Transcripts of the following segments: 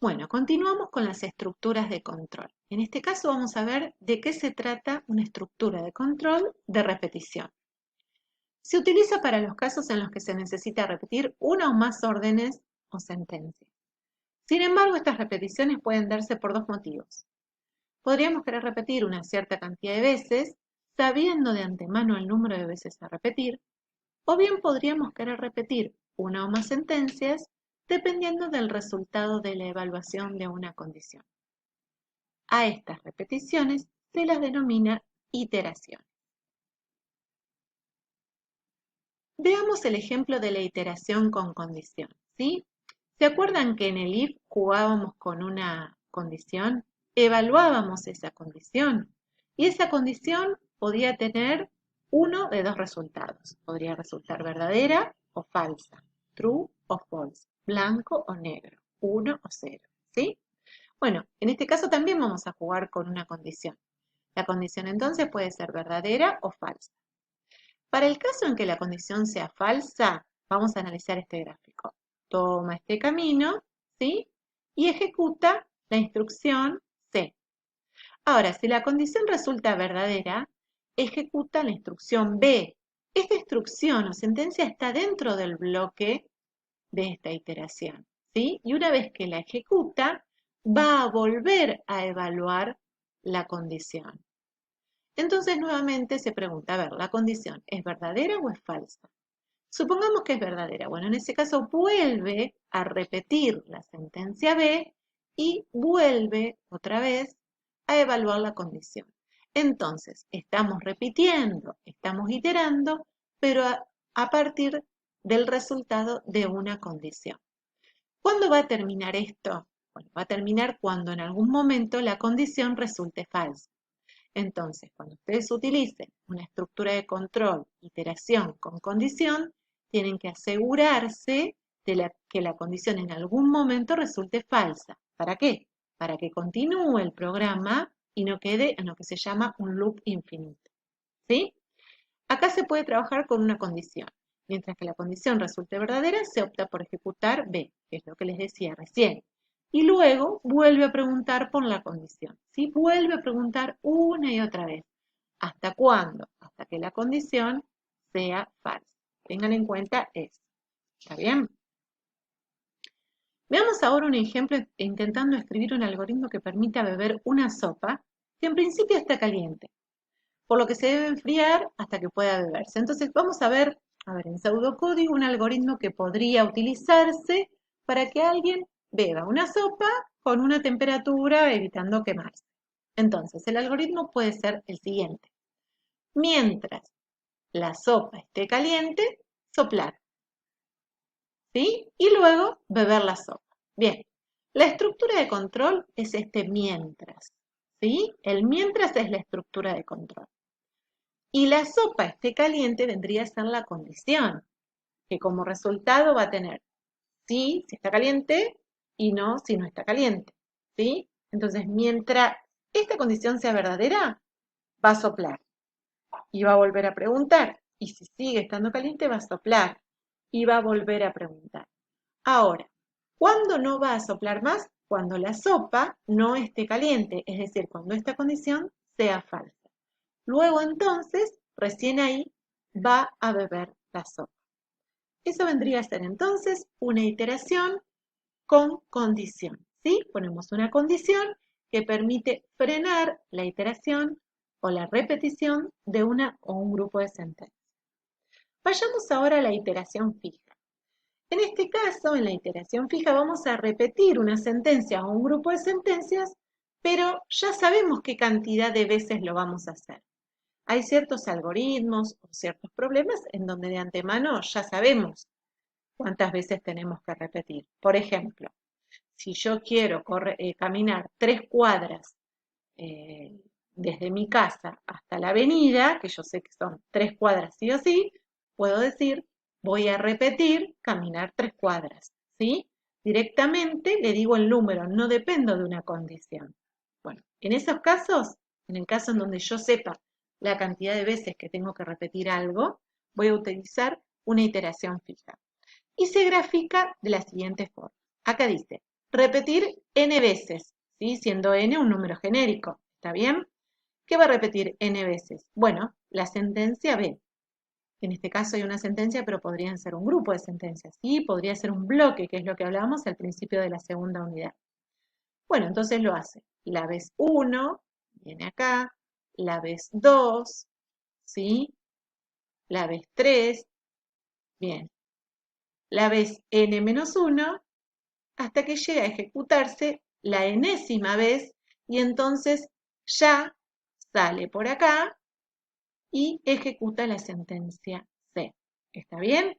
Bueno, continuamos con las estructuras de control. En este caso vamos a ver de qué se trata una estructura de control de repetición. Se utiliza para los casos en los que se necesita repetir una o más órdenes o sentencias. Sin embargo, estas repeticiones pueden darse por dos motivos. Podríamos querer repetir una cierta cantidad de veces, sabiendo de antemano el número de veces a repetir, o bien podríamos querer repetir una o más sentencias dependiendo del resultado de la evaluación de una condición. A estas repeticiones se las denomina iteraciones. Veamos el ejemplo de la iteración con condición, ¿sí? ¿Se acuerdan que en el if jugábamos con una condición? Evaluábamos esa condición y esa condición podía tener uno de dos resultados. Podría resultar verdadera o falsa, true o false, blanco o negro, 1 o 0, ¿sí? Bueno, en este caso también vamos a jugar con una condición. La condición entonces puede ser verdadera o falsa. Para el caso en que la condición sea falsa, vamos a analizar este gráfico. Toma este camino, ¿sí? Y ejecuta la instrucción C. Ahora, si la condición resulta verdadera, ejecuta la instrucción B. Esta instrucción o sentencia está dentro del bloque de esta iteración, ¿sí? Y una vez que la ejecuta, va a volver a evaluar la condición. Entonces nuevamente se pregunta, a ver, ¿la condición es verdadera o es falsa? Supongamos que es verdadera. Bueno, en ese caso vuelve a repetir la sentencia B y vuelve otra vez a evaluar la condición. Entonces, estamos repitiendo, estamos iterando, pero a partir del resultado de una condición. ¿Cuándo va a terminar esto? Bueno, va a terminar cuando en algún momento la condición resulte falsa. Entonces, cuando ustedes utilicen una estructura de control, iteración con condición, tienen que asegurarse de que la condición en algún momento resulte falsa. ¿Para qué? Para que continúe el programa y no quede en lo que se llama un loop infinito. ¿Sí? Acá se puede trabajar con una condición. Mientras que la condición resulte verdadera, se opta por ejecutar B, que es lo que les decía recién. Y luego vuelve a preguntar por la condición. ¿Sí? Vuelve a preguntar una y otra vez. ¿Hasta cuándo? Hasta que la condición sea falsa. Tengan en cuenta eso. ¿Está bien? Veamos ahora un ejemplo intentando escribir un algoritmo que permita beber una sopa que en principio está caliente, por lo que se debe enfriar hasta que pueda beberse. Entonces vamos a ver, en pseudocódigo un algoritmo que podría utilizarse para que alguien beba una sopa con una temperatura evitando quemarse. Entonces el algoritmo puede ser el siguiente. Mientras la sopa esté caliente, soplar, ¿sí? Y luego beber la sopa. Bien, la estructura de control es este mientras, ¿sí? El mientras es la estructura de control. Y la sopa esté caliente vendría a ser la condición, que como resultado va a tener sí si está caliente y no si no está caliente, ¿sí? Entonces, mientras esta condición sea verdadera, va a soplar y va a volver a preguntar. Y si sigue estando caliente, va a soplar y va a volver a preguntar. Ahora, ¿cuándo no va a soplar más? Cuando la sopa no esté caliente, es decir, cuando esta condición sea falsa. Luego entonces, recién ahí, va a beber la sopa. Eso vendría a ser entonces una iteración con condición, ¿sí? Ponemos una condición que permite frenar la iteración o la repetición de una o un grupo de sentencias. Vayamos ahora a la iteración fija. En este caso, en la iteración fija, vamos a repetir una sentencia o un grupo de sentencias, pero ya sabemos qué cantidad de veces lo vamos a hacer. Hay ciertos algoritmos o ciertos problemas en donde de antemano ya sabemos cuántas veces tenemos que repetir. Por ejemplo, si yo quiero caminar 3 cuadras desde mi casa hasta la avenida, que yo sé que son 3 cuadras sí o sí, puedo decir, voy a repetir caminar 3 cuadras, ¿sí? Directamente le digo el número, no dependo de una condición. Bueno, en esos casos, en el caso en donde yo sepa la cantidad de veces que tengo que repetir algo, voy a utilizar una iteración fija. Y se grafica de la siguiente forma. Acá dice, repetir n veces, ¿sí? Siendo n un número genérico, ¿está bien? ¿Qué va a repetir n veces? Bueno, la sentencia B. En este caso hay una sentencia, pero podrían ser un grupo de sentencias, ¿sí? Podría ser un bloque, que es lo que hablábamos al principio de la segunda unidad. Bueno, entonces lo hace. La vez 1, viene acá, la vez 2, ¿sí? La vez 3, bien. La vez n-1, hasta que llega a ejecutarse la enésima vez, y entonces ya sale por acá y ejecuta la sentencia C. ¿Está bien?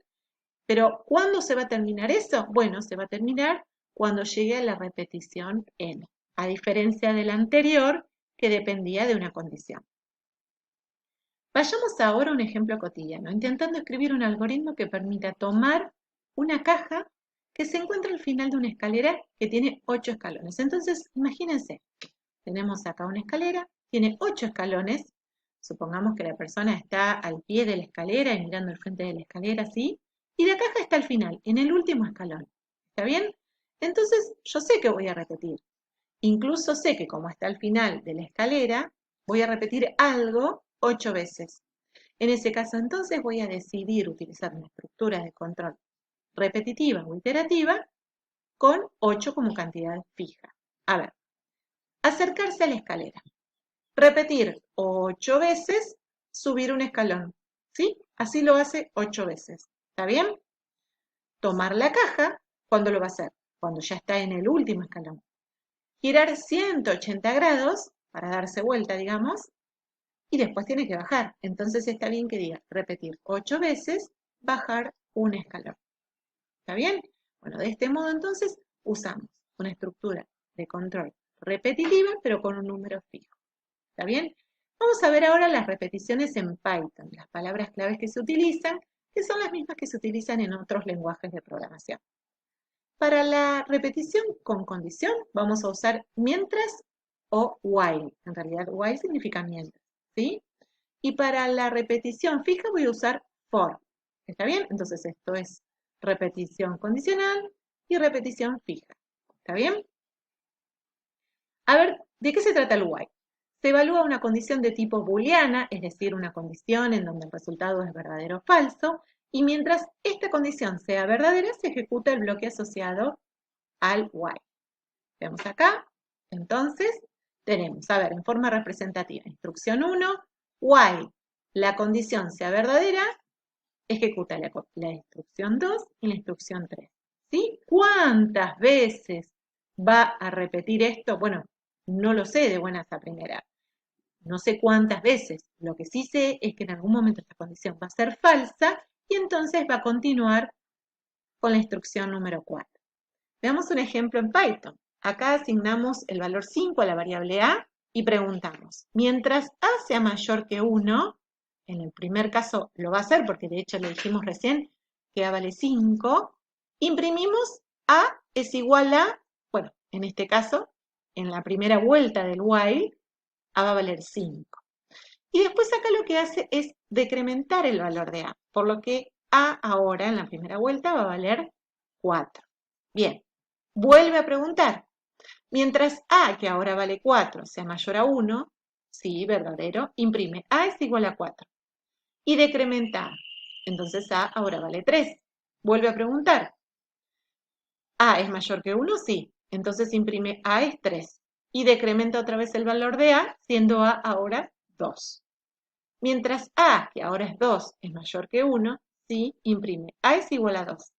Pero ¿cuándo se va a terminar eso? Bueno, se va a terminar cuando llegue a la repetición n, a diferencia del anterior que dependía de una condición. Vayamos ahora a un ejemplo cotidiano, intentando escribir un algoritmo que permita tomar una caja que se encuentra al final de una escalera que tiene 8 escalones. Entonces, imagínense, tenemos acá una escalera, tiene 8 escalones. Supongamos que la persona está al pie de la escalera y mirando al frente de la escalera, ¿sí? Y la caja está al final, en el último escalón. ¿Está bien? Entonces, yo sé que voy a repetir. Incluso sé que como está al final de la escalera, voy a repetir algo 8 veces. En ese caso, entonces, voy a decidir utilizar una estructura de control repetitiva o iterativa con 8 como cantidad fija. A ver, acercarse a la escalera. Repetir 8 veces, subir un escalón. ¿Sí? Así lo hace 8 veces. ¿Está bien? Tomar la caja, ¿cuándo lo va a hacer? Cuando ya está en el último escalón. Girar 180 grados, para darse vuelta, digamos, y después tiene que bajar. Entonces está bien que diga repetir 8 veces, bajar un escalón. ¿Está bien? Bueno, de este modo entonces usamos una estructura de control repetitiva, pero con un número fijo. ¿Está bien? Vamos a ver ahora las repeticiones en Python, las palabras claves que se utilizan, que son las mismas que se utilizan en otros lenguajes de programación. Para la repetición con condición vamos a usar mientras o while. En realidad while significa mientras, ¿sí? Y para la repetición fija voy a usar for. ¿Está bien? Entonces esto es repetición condicional y repetición fija. ¿Está bien? A ver, ¿de qué se trata el while? Se evalúa una condición de tipo booleana, es decir, una condición en donde el resultado es verdadero o falso, y mientras esta condición sea verdadera, se ejecuta el bloque asociado al while. Veamos acá. Entonces, tenemos, a ver, en forma representativa, instrucción 1, while la condición sea verdadera, ejecuta la instrucción 2 y la instrucción 3. ¿Sí? ¿Cuántas veces va a repetir esto? Bueno, no lo sé de buenas a primeras. No sé cuántas veces. Lo que sí sé es que en algún momento esta condición va a ser falsa y entonces va a continuar con la instrucción número 4. Veamos un ejemplo en Python. Acá asignamos el valor 5 a la variable a y preguntamos, mientras a sea mayor que 1, en el primer caso lo va a hacer porque de hecho le dijimos recién que a vale 5, imprimimos a es igual a, bueno, en este caso, en la primera vuelta del while, a va a valer 5. Y después acá lo que hace es decrementar el valor de a, por lo que a ahora en la primera vuelta va a valer 4. Bien, vuelve a preguntar. Mientras a, que ahora vale 4, sea mayor a 1, sí, verdadero, imprime a es igual a 4. Y decrementa a. Entonces a ahora vale 3. Vuelve a preguntar. A es mayor que 1, sí. Entonces imprime a es 3. Y decrementa otra vez el valor de a, siendo a ahora 2. Mientras a, que ahora es 2, es mayor que 1, sí, imprime a es igual a 2.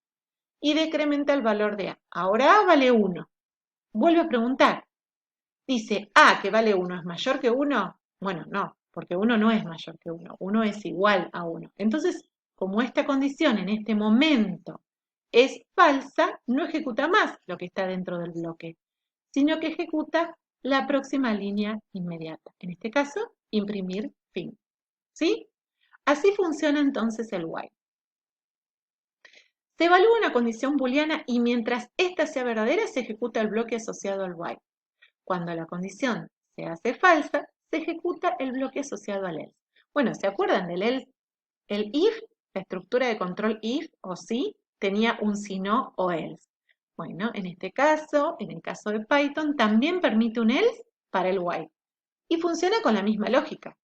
Y decrementa el valor de a. Ahora a vale 1. Vuelve a preguntar. Dice, a, que vale 1, ¿es mayor que 1? Bueno, no, porque 1 no es mayor que 1. 1 es igual a 1. Entonces, como esta condición en este momento es falsa, no ejecuta más lo que está dentro del bloque, sino que ejecuta la próxima línea inmediata. En este caso, imprimir fin. ¿Sí? Así funciona entonces el while. Se evalúa una condición booleana y mientras ésta sea verdadera, se ejecuta el bloque asociado al while. Cuando la condición se hace falsa, se ejecuta el bloque asociado al else. Bueno, ¿se acuerdan del else? El if, la estructura de control if o si, tenía un si no o else. Bueno, en este caso, en el caso de Python, también permite un else para el while. Y funciona con la misma lógica,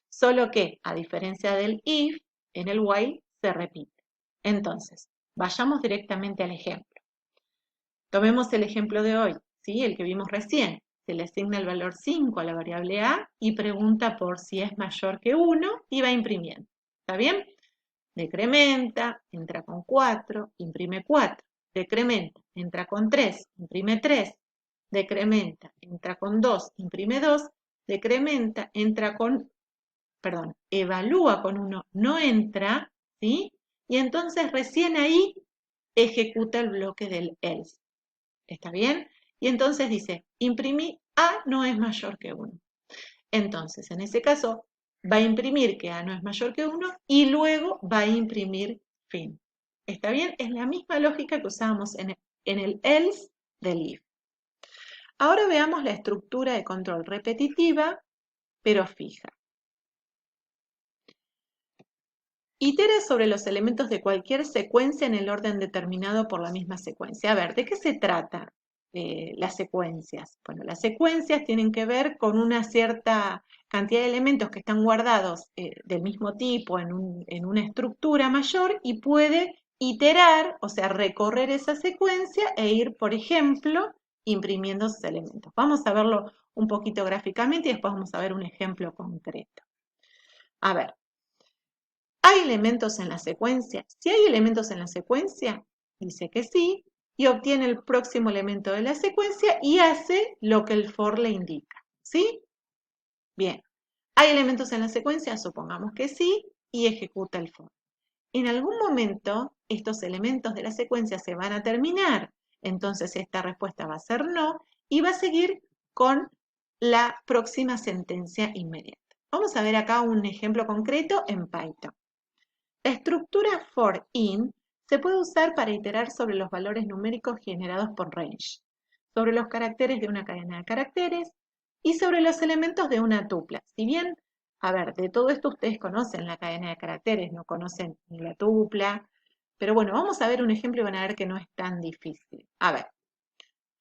solo que, a diferencia del if, en el while se repite. Entonces, vayamos directamente al ejemplo. Tomemos el ejemplo de hoy, ¿sí? El que vimos recién. Se le asigna el valor 5 a la variable a y pregunta por si es mayor que 1 y va imprimiendo. ¿Está bien? Decrementa, entra con 4, imprime 4. Decrementa, entra con 3, imprime 3. Decrementa, entra con 2, imprime 2. Decrementa, entra con, perdón, evalúa con 1, no entra, ¿sí? Y entonces recién ahí ejecuta el bloque del else. ¿Está bien? Y entonces dice, imprimí A no es mayor que 1. Entonces, en ese caso, va a imprimir que A no es mayor que 1 y luego va a imprimir fin. ¿Está bien? Es la misma lógica que usábamos en el else del if. Ahora veamos la estructura de control repetitiva, pero fija. Itera sobre los elementos de cualquier secuencia en el orden determinado por la misma secuencia. A ver, ¿de qué se trata las secuencias? Bueno, las secuencias tienen que ver con una cierta cantidad de elementos que están guardados del mismo tipo en una estructura mayor y puede iterar, o sea, recorrer esa secuencia e ir, por ejemplo, imprimiendo esos elementos. Vamos a verlo un poquito gráficamente y después vamos a ver un ejemplo concreto. A ver. ¿Hay elementos en la secuencia? Si hay elementos en la secuencia, dice que sí, y obtiene el próximo elemento de la secuencia y hace lo que el for le indica. ¿Sí? Bien. ¿Hay elementos en la secuencia? Supongamos que sí, y ejecuta el for. En algún momento, estos elementos de la secuencia se van a terminar. Entonces, esta respuesta va a ser no, y va a seguir con la próxima sentencia inmediata. Vamos a ver acá un ejemplo concreto en Python. La estructura for in se puede usar para iterar sobre los valores numéricos generados por range, sobre los caracteres de una cadena de caracteres y sobre los elementos de una tupla. Si bien, a ver, de todo esto ustedes conocen la cadena de caracteres, no conocen ni la tupla, pero bueno, vamos a ver un ejemplo y van a ver que no es tan difícil. A ver,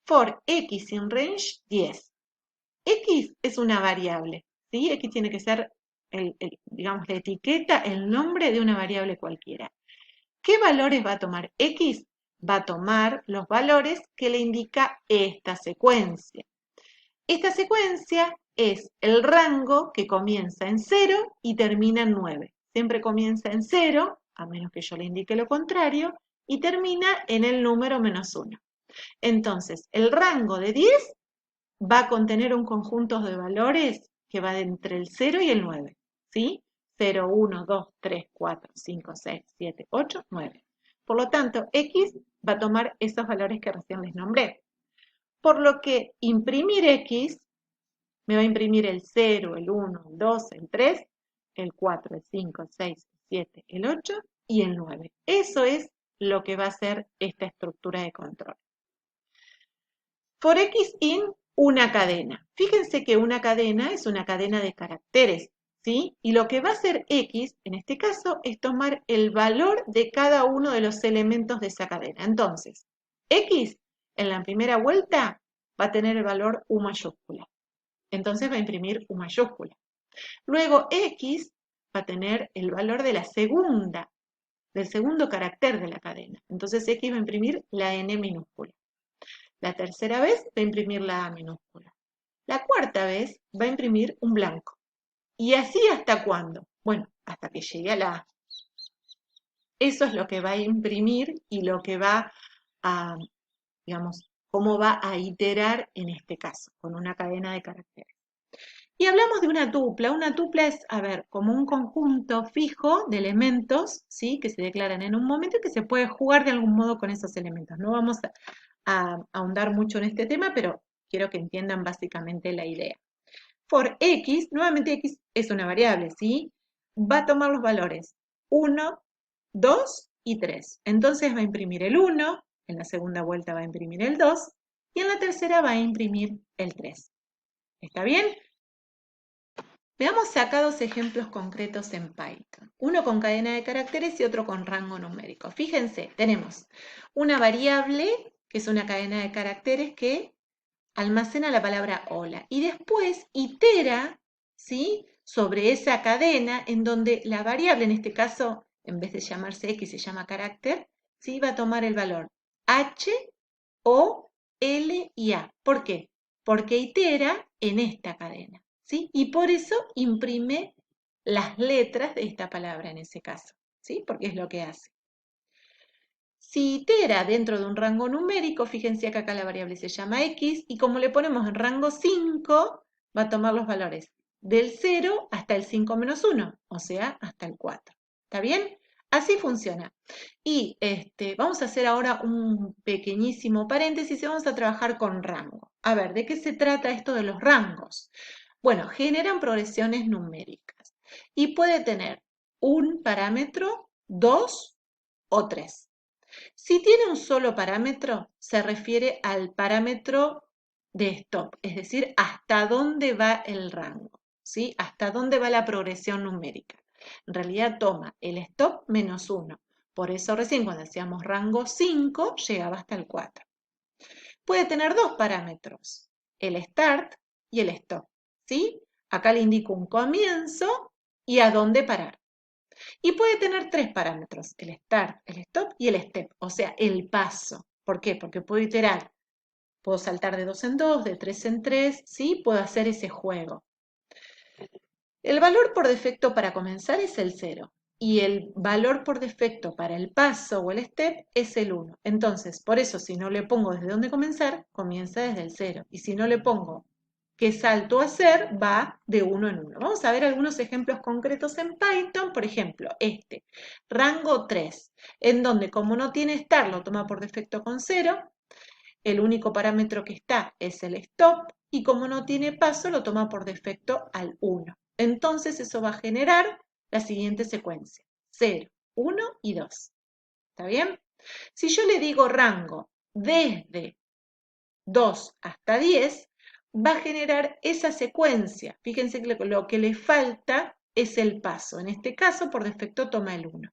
for x in range 10. X es una variable, ¿sí? X tiene que ser digamos, la etiqueta, el nombre de una variable cualquiera. ¿Qué valores va a tomar X? Va a tomar los valores que le indica esta secuencia. Esta secuencia es el rango que comienza en 0 y termina en 9. Siempre comienza en 0, a menos que yo le indique lo contrario, y termina en el número -1. Entonces, el rango de 10 va a contener un conjunto de valores que va entre el 0 y el 9, ¿sí? 0, 1, 2, 3, 4, 5, 6, 7, 8, 9. Por lo tanto, X va a tomar esos valores que recién les nombré. Por lo que imprimir X me va a imprimir el 0, el 1, el 2, el 3, el 4, el 5, el 6, el 7, el 8 y el 9. Eso es lo que va a ser esta estructura de control. For X in una cadena. Fíjense que una cadena es una cadena de caracteres, ¿sí? Y lo que va a hacer X, en este caso, es tomar el valor de cada uno de los elementos de esa cadena. Entonces, X, en la primera vuelta, va a tener el valor U mayúscula. Entonces va a imprimir U mayúscula. Luego, X va a tener el valor de la segunda, del segundo carácter de la cadena. Entonces, X va a imprimir la N minúscula. La tercera vez va a imprimir la A minúscula. La cuarta vez va a imprimir un blanco. ¿Y así hasta cuándo? Bueno, hasta que llegue a la A. Eso es lo que va a imprimir y lo que va a, digamos, cómo va a iterar en este caso, con una cadena de caracteres. Y hablamos de una tupla. Una tupla es, a ver, como un conjunto fijo de elementos, ¿sí? Que se declaran en un momento y que se puede jugar de algún modo con esos elementos. No vamos a ahondar mucho en este tema, pero quiero que entiendan básicamente la idea. For X, nuevamente X es una variable, ¿sí? Va a tomar los valores 1, 2 y 3. Entonces va a imprimir el 1, en la segunda vuelta va a imprimir el 2 y en la tercera va a imprimir el 3. ¿Está bien? Veamos acá dos ejemplos concretos en Python. Uno con cadena de caracteres y otro con rango numérico. Fíjense, tenemos una variable que es una cadena de caracteres que almacena la palabra hola. Y después itera, ¿sí?, sobre esa cadena en donde la variable, en este caso, en vez de llamarse X, se llama carácter, ¿sí?, va a tomar el valor H, O, L y A. ¿Por qué? Porque itera en esta cadena, ¿sí? Y por eso imprime las letras de esta palabra en ese caso, ¿sí? Porque es lo que hace. Si itera dentro de un rango numérico, fíjense que acá la variable se llama X, y como le ponemos en rango 5, va a tomar los valores del 0 hasta el 5 menos 1, o sea, hasta el 4. ¿Está bien? Así funciona. Y vamos a hacer ahora un pequeñísimo paréntesis y vamos a trabajar con rango. A ver, ¿de qué se trata esto de los rangos? Bueno, generan progresiones numéricas y puede tener un parámetro, 2 o 3. Si tiene un solo parámetro, se refiere al parámetro de stop, es decir, hasta dónde va el rango, ¿sí? Hasta dónde va la progresión numérica. En realidad toma el stop menos 1. Por eso recién cuando hacíamos rango 5, llegaba hasta el 4. Puede tener dos parámetros, el start y el stop, ¿sí? Acá le indico un comienzo y a dónde parar. Y puede tener tres parámetros, el start, el stop y el step, o sea, el paso. ¿Por qué? Porque puedo iterar, puedo saltar de 2 en 2, de 3 en 3, ¿sí? Puedo hacer ese juego. El valor por defecto para comenzar es el 0 y el valor por defecto para el paso o el step es el 1. Entonces, por eso, si no le pongo desde dónde comenzar, comienza desde el 0. Y si no le pongo qué salto hacer, va de 1 en 1. Vamos a ver algunos ejemplos concretos en Python. Por ejemplo, rango 3, en donde como no tiene start, lo toma por defecto con 0. El único parámetro que está es el stop y como no tiene paso, lo toma por defecto al 1. Entonces eso va a generar la siguiente secuencia, 0, 1 y 2. ¿Está bien? Si yo le digo rango desde 2 hasta 10, va a generar esa secuencia. Fíjense que lo que le falta es el paso. En este caso, por defecto, toma el 1.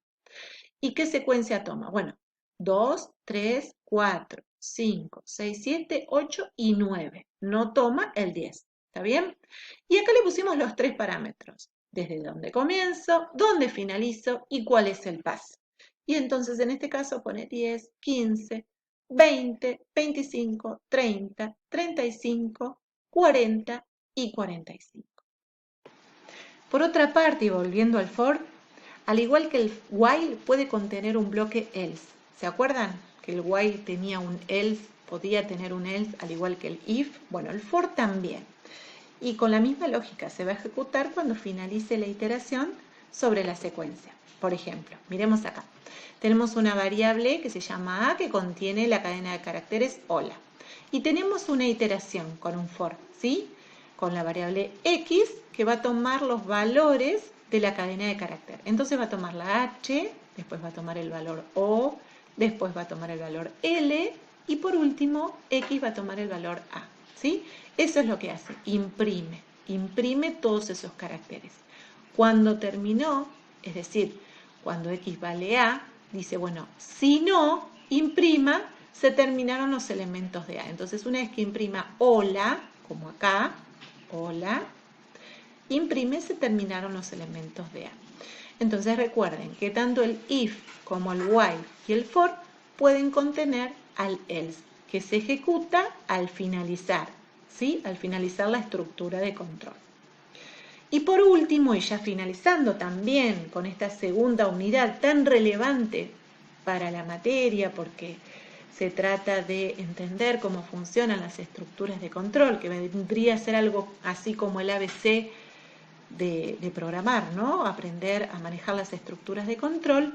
¿Y qué secuencia toma? Bueno, 2, 3, 4, 5, 6, 7, 8 y 9. No toma el 10. ¿Está bien? Y acá le pusimos los tres parámetros. Desde dónde comienzo, dónde finalizo y cuál es el paso. Y entonces en este caso pone 10, 15, 20, 25, 30, 35, 40 y 45. Por otra parte, y volviendo al for, al igual que el while puede contener un bloque else. ¿Se acuerdan que el while tenía un else, podía tener un else al igual que el if? Bueno, el for también. Y con la misma lógica se va a ejecutar cuando finalice la iteración sobre la secuencia. Por ejemplo, miremos acá. Tenemos una variable que se llama a que contiene la cadena de caracteres hola. Y tenemos una iteración con un for, ¿sí? Con la variable x que va a tomar los valores de la cadena de carácter. Entonces va a tomar la h, después va a tomar el valor o, después va a tomar el valor l y por último x va a tomar el valor a, ¿sí? Eso es lo que hace, imprime todos esos caracteres. Cuando terminó, es decir, cuando x vale a, dice, bueno, si no imprima, se terminaron los elementos de a. Entonces, una vez que imprima hola, como acá, hola, imprime, se terminaron los elementos de a. Entonces recuerden que tanto el if como el while y el for pueden contener al else, que se ejecuta al finalizar, ¿sí? Al finalizar la estructura de control. Y por último, y ya finalizando también con esta segunda unidad tan relevante para la materia, porque se trata de entender cómo funcionan las estructuras de control, que vendría a ser algo así como el ABC de programar, ¿no? Aprender a manejar las estructuras de control.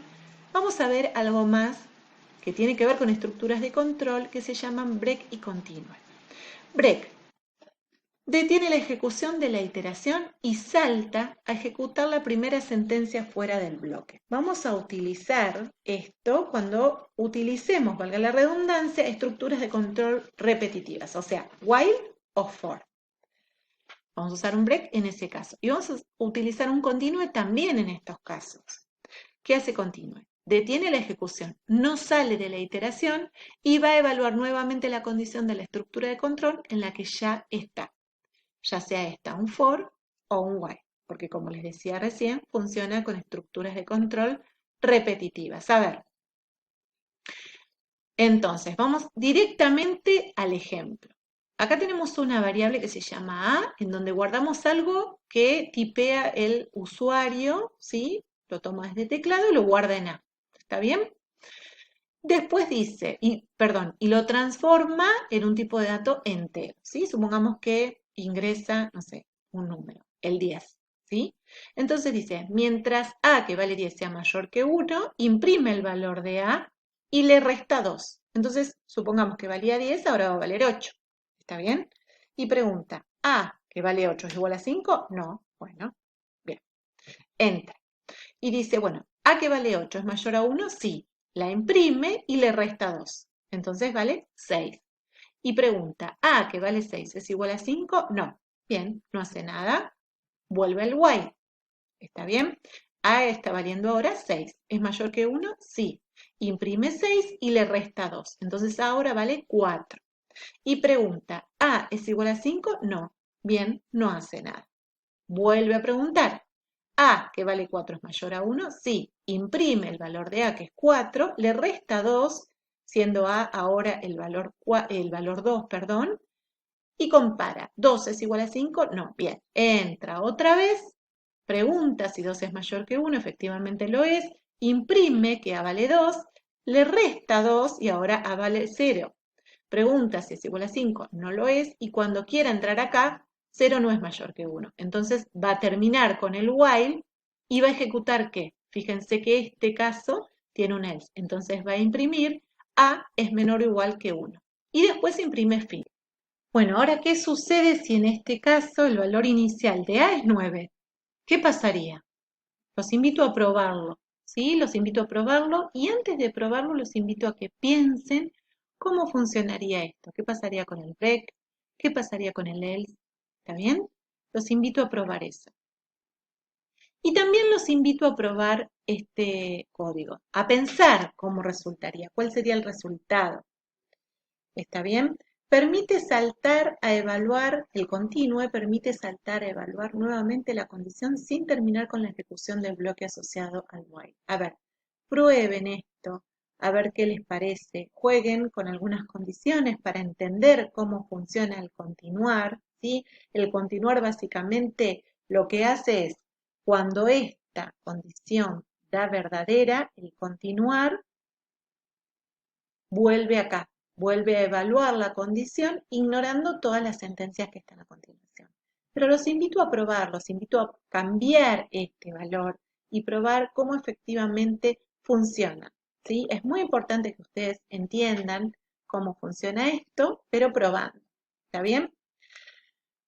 Vamos a ver algo más que tiene que ver con estructuras de control que se llaman break y continue. Break detiene la ejecución de la iteración y salta a ejecutar la primera sentencia fuera del bloque. Vamos a utilizar esto cuando utilicemos, valga la redundancia, estructuras de control repetitivas, o sea, while o for. Vamos a usar un break en ese caso. Y vamos a utilizar un continue también en estos casos. ¿Qué hace continue? detiene la ejecución, no sale de la iteración y va a evaluar nuevamente la condición de la estructura de control en la que ya está, ya sea esta un for o un while, porque como les decía recién, funciona con estructuras de control repetitivas. A ver, entonces vamos directamente al ejemplo. Acá tenemos una variable que se llama A, en donde guardamos algo que tipea el usuario, ¿sí? Lo toma desde teclado y lo guarda en A. ¿Está bien? Después dice, y lo transforma en un tipo de dato entero, ¿sí? Supongamos que ingresa, no sé, un número, el 10, ¿sí? Entonces dice, mientras A, que vale 10, sea mayor que 1, imprime el valor de A y le resta 2. Entonces, supongamos que valía 10, ahora va a valer 8. ¿Está bien? Y pregunta, A, que vale 8, ¿es igual a 5? No. Bueno, bien. Entra. Y dice, bueno, A que vale 8 es mayor a 1, sí. La imprime y le resta 2. Entonces vale 6. Y pregunta, ¿A que vale 6 es igual a 5? No. Bien, no hace nada. Vuelve al while. ¿Está bien? A está valiendo ahora 6. ¿Es mayor que 1? Sí. Imprime 6 y le resta 2. Entonces ahora vale 4. Y pregunta, ¿A es igual a 5? No. Bien, no hace nada. Vuelve a preguntar, A, que vale 4, es mayor a 1, sí. Imprime el valor de A, que es 4, le resta 2, siendo A ahora el valor 2, perdón, y compara. ¿2 es igual a 5? No. Bien, entra otra vez, pregunta si 2 es mayor que 1, efectivamente lo es, imprime que A vale 2, le resta 2 y ahora A vale 0. Pregunta si es igual a 5, no lo es, y cuando quiera entrar acá, 0 no es mayor que 1. Entonces va a terminar con el while y va a ejecutar ¿qué? Fíjense que este caso tiene un else. Entonces va a imprimir A es menor o igual que 1. Y después imprime fin. Bueno, ahora, ¿qué sucede si en este caso el valor inicial de A es 9? ¿Qué pasaría? Los invito a probarlo, ¿sí? Los invito a probarlo y antes de probarlo los invito a que piensen cómo funcionaría esto. ¿Qué pasaría con el break? ¿Qué pasaría con el else? ¿Está bien? Los invito a probar eso. Y también los invito a probar este código, a pensar cómo resultaría, cuál sería el resultado. ¿Está bien? Permite saltar a evaluar, el continue permite saltar a evaluar nuevamente la condición sin terminar con la ejecución del bloque asociado al while. A ver, prueben esto, a ver qué les parece. Jueguen con algunas condiciones para entender cómo funciona el continuar, ¿sí? El continuar básicamente lo que hace es, cuando esta condición da verdadera, el continuar vuelve acá, vuelve a evaluar la condición ignorando todas las sentencias que están a continuación. Pero los invito a probar, los invito a cambiar este valor y probar cómo efectivamente funciona, ¿sí? Es muy importante que ustedes entiendan cómo funciona esto, pero probando, ¿está bien?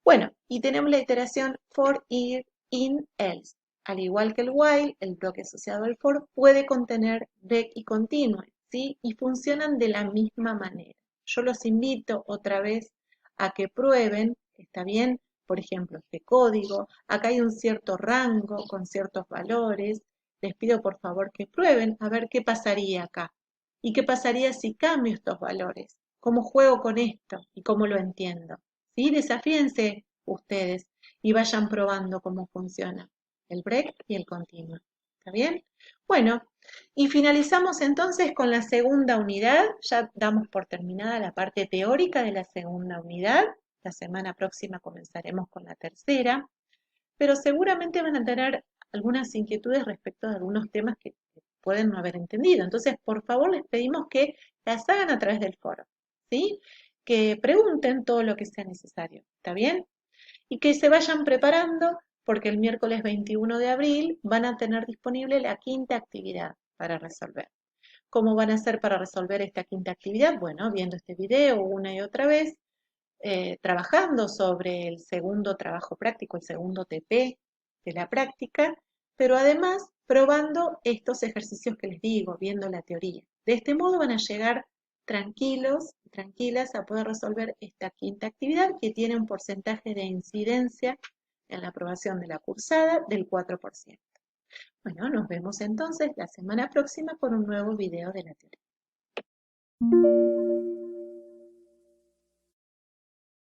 Bueno, y tenemos la iteración for, in, else. Al igual que el while, el bloque asociado al for puede contener break y continue, ¿sí? Y funcionan de la misma manera. Yo los invito otra vez a que prueben, ¿está bien? Por ejemplo, este código, acá hay un cierto rango con ciertos valores. Les pido por favor que prueben a ver qué pasaría acá. ¿Y qué pasaría si cambio estos valores? ¿Cómo juego con esto y cómo lo entiendo? ¿Sí? Desafíense ustedes y vayan probando cómo funciona el break y el continuo. ¿Está bien? Bueno, y finalizamos entonces con la segunda unidad. Ya damos por terminada la parte teórica de la segunda unidad. La semana próxima comenzaremos con la tercera, pero seguramente van a tener algunas inquietudes respecto de algunos temas que pueden no haber entendido. Entonces, por favor, les pedimos que las hagan a través del foro, ¿sí? Que pregunten todo lo que sea necesario, ¿está bien? Y que se vayan preparando porque el miércoles 21 de abril van a tener disponible la quinta actividad para resolver. ¿Cómo van a hacer para resolver esta quinta actividad? Bueno, viendo este video una y otra vez, trabajando sobre el segundo trabajo práctico, el segundo TP de la práctica, pero además probando estos ejercicios que les digo, viendo la teoría. De este modo van a llegar tranquilos y tranquilas a poder resolver esta quinta actividad que tiene un porcentaje de incidencia en la aprobación de la cursada del 4%. Bueno, nos vemos entonces la semana próxima con un nuevo video de la teoría.